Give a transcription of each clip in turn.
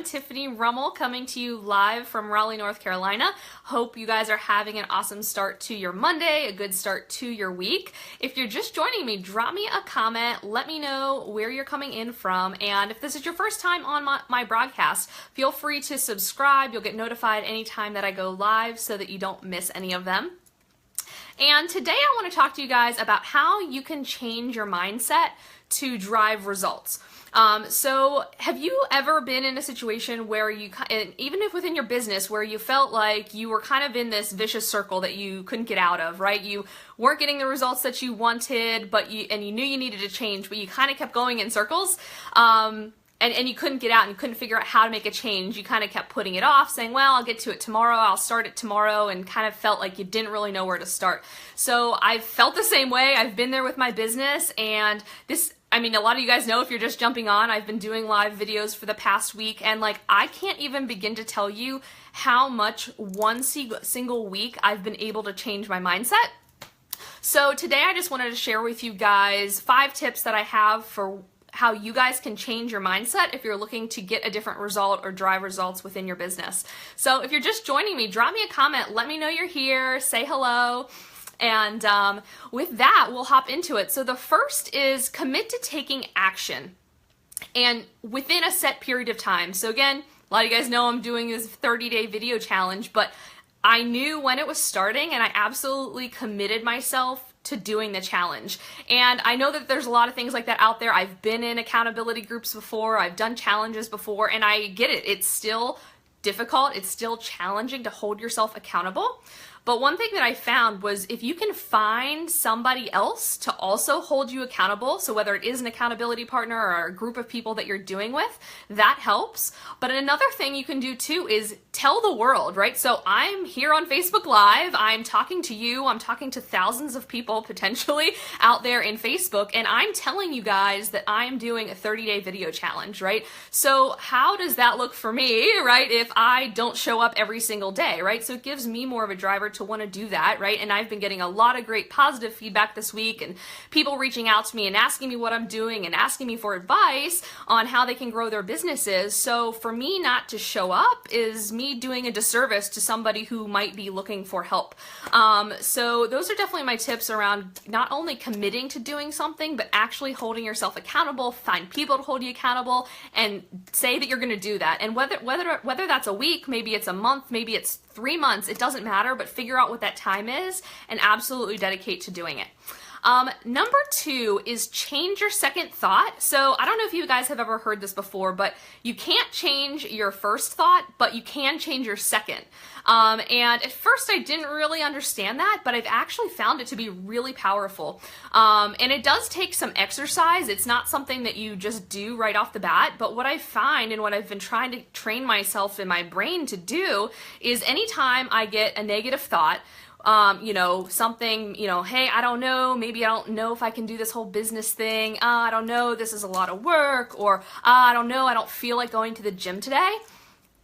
I'm Tiffany Rummel coming to you live from Raleigh, North Carolina. Hope you guys are having an awesome start to your Monday, a good start to your week. If you're just joining me, drop me a comment, let me know where you're coming in from, and if this is your first time on my broadcast, feel free to subscribe. You'll get notified anytime that I go live so that you don't miss any of them. And today I want to talk to you guys about how you can change your mindset to drive results. So have you ever been in a situation where you, even if within your business, where you felt like you were kind of in this vicious circle that you couldn't get out of, right? You weren't getting the results that you wanted, but you knew you needed to change, but you kind of kept going in circles. And you couldn't get out and you couldn't figure out how to make a change. You kind of kept putting it off, saying, well, I'll get to it tomorrow, I'll start it tomorrow, and kind of felt like you didn't really know where to start. So I've felt the same way. I've been there with my business, and a lot of you guys know, if you're just jumping on, I've been doing live videos for the past week, and I can't even begin to tell you how much one single week I've been able to change my mindset. So today I just wanted to share with you guys 5 tips that I have for how you guys can change your mindset if you're looking to get a different result or drive results within your business. So if you're just joining me, drop me a comment, let me know you're here, say hello, and with that, we'll hop into it. So the first is commit to taking action, and within a set period of time. So again, a lot of you guys know I'm doing this 30-day video challenge, but I knew when it was starting, and I absolutely committed myself to doing the challenge. And I know that there's a lot of things like that out there. I've been in accountability groups before, I've done challenges before, and I get it. It's still difficult, it's still challenging to hold yourself accountable. But one thing that I found was if you can find somebody else to also hold you accountable, so whether it is an accountability partner or a group of people that you're doing with, that helps. But another thing you can do too is tell the world, right? So I'm here on Facebook Live, I'm talking to you, I'm talking to thousands of people potentially out there in Facebook, and I'm telling you guys that I'm doing a 30-day video challenge, right? So how does that look for me, right, if I don't show up every single day, right? So it gives me more of a driver to want to do that, right? And I've been getting a lot of great positive feedback this week, and people reaching out to me and asking me what I'm doing and asking me for advice on how they can grow their businesses. So for me not to show up is me doing a disservice to somebody who might be looking for help. So those are definitely my tips around not only committing to doing something, but actually holding yourself accountable, find people to hold you accountable, and say that you're going to do that. And whether that's a week, maybe it's a month, maybe it's 3 months, it doesn't matter, but figure out what that time is and absolutely dedicate to doing it. Number 2 is change your second thought. So I don't know if you guys have ever heard this before, but you can't change your first thought, but you can change your second. And at first I didn't really understand that, but I've actually found it to be really powerful. And it does take some exercise. It's not something that you just do right off the bat, but what I find and what I've been trying to train myself in my brain to do is anytime I get a negative thought, something, hey, I don't know, maybe I don't know if I can do this whole business thing, I don't know, this is a lot of work, or I don't know, I don't feel like going to the gym today.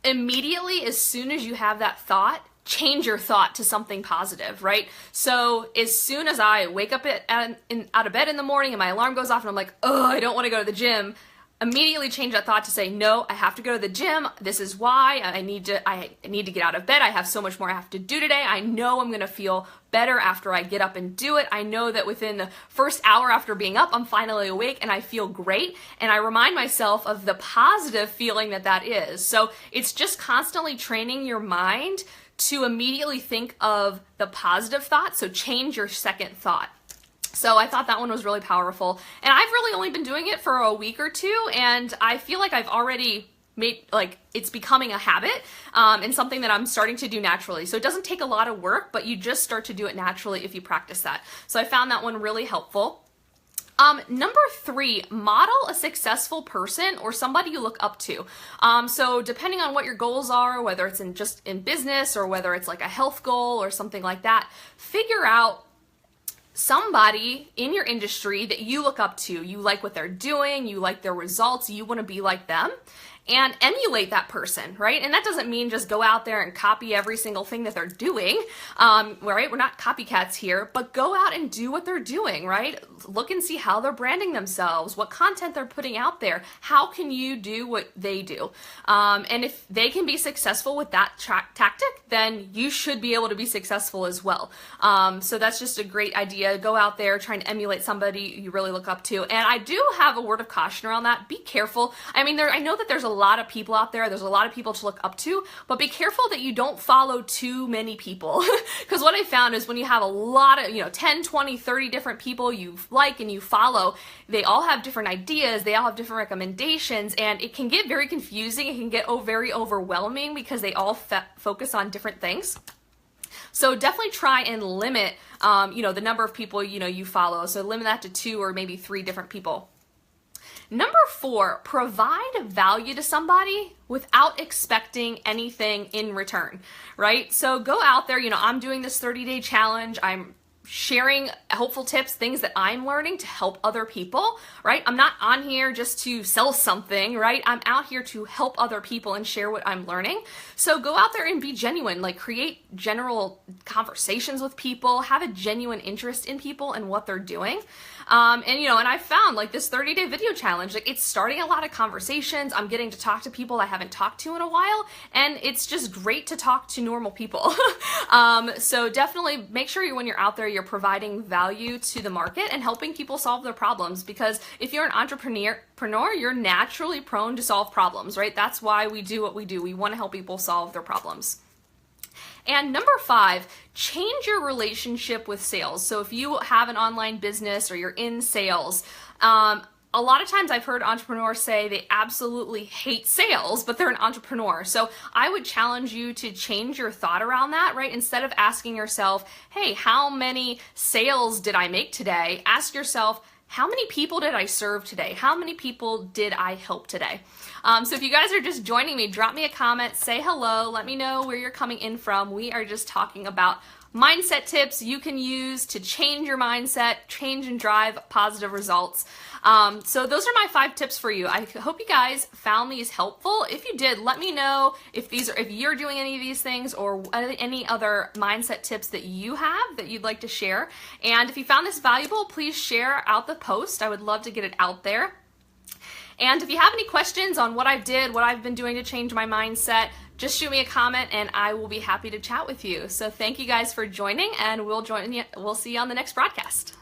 Immediately, as soon as you have that thought, change your thought to something positive, right? So as soon as I wake up out of bed in the morning and my alarm goes off and I'm like, oh, I don't want to go to the gym, immediately change that thought to say, no, I have to go to the gym. This is why I need to get out of bed. I have so much more I have to do today. I know I'm going to feel better after I get up and do it. I know that within the first hour after being up, I'm finally awake and I feel great. And I remind myself of the positive feeling that is. So it's just constantly training your mind to immediately think of the positive thought. So change your second thought. So I thought that one was really powerful, and I've really only been doing it for a week or two, and I feel like I've already made, it's becoming a habit, and something that I'm starting to do naturally. So it doesn't take a lot of work, but you just start to do it naturally if you practice that. So I found that one really helpful. Number 3, model a successful person or somebody you look up to. So depending on what your goals are, whether it's just in business or whether it's like a health goal or something like that, figure out somebody in your industry that you look up to. You like what they're doing, you like their results, you want to be like them, and emulate that person, right? And that doesn't mean just go out there and copy every single thing that they're doing, right? We're not copycats here, but go out and do what they're doing, right? Look and see how they're branding themselves, what content they're putting out there. How can you do what they do? And if they can be successful with that tactic, then you should be able to be successful as well. So that's just a great idea. Go out there, try and emulate somebody you really look up to. And I do have a word of caution around that. Be careful. I mean, I know that there's a lot of people out there. There's a lot of people to look up to, but be careful that you don't follow too many people. Because what I found is when you have a lot of, 10, 20, 30 different people you like and you follow, they all have different ideas. They all have different recommendations, and it can get very confusing. It can get very overwhelming because they all focus on different things. So definitely try and limit, the number of people, you follow. So limit that to 2 or maybe 3 different people. Number 4, provide value to somebody without expecting anything in return, right? So go out there, I'm doing this 30-day challenge. I'm sharing helpful tips, things that I'm learning to help other people, right? I'm not on here just to sell something, right? I'm out here to help other people and share what I'm learning. So go out there and be genuine, like create general conversations with people, have a genuine interest in people and what they're doing. And I found like this 30-day video challenge, like it's starting a lot of conversations. I'm getting to talk to people I haven't talked to in a while, and it's just great to talk to normal people. So definitely make sure when you're out there, you're providing value to the market and helping people solve their problems, because if you're an entrepreneur, you're naturally prone to solve problems, right? That's why we do what we do. We want to help people solve their problems. And number 5, change your relationship with sales. So if you have an online business or you're in sales, a lot of times I've heard entrepreneurs say they absolutely hate sales, but they're an entrepreneur. So I would challenge you to change your thought around that, right? Instead of asking yourself, hey, how many sales did I make today? Ask yourself, how many people did I serve today? How many people did I help today? So if you guys are just joining me, drop me a comment, say hello, let me know where you're coming in from. We are just talking about mindset tips you can use to change your mindset, change and drive positive results. So those are my 5 tips for you. I hope you guys found these helpful. If you did, let me know if you're doing any of these things or any other mindset tips that you have that you'd like to share. And if you found this valuable, please share out the post. I would love to get it out there. And if you have any questions on what I've been doing to change my mindset, just shoot me a comment and I will be happy to chat with you. So thank you guys for joining, and we'll see you on the next broadcast.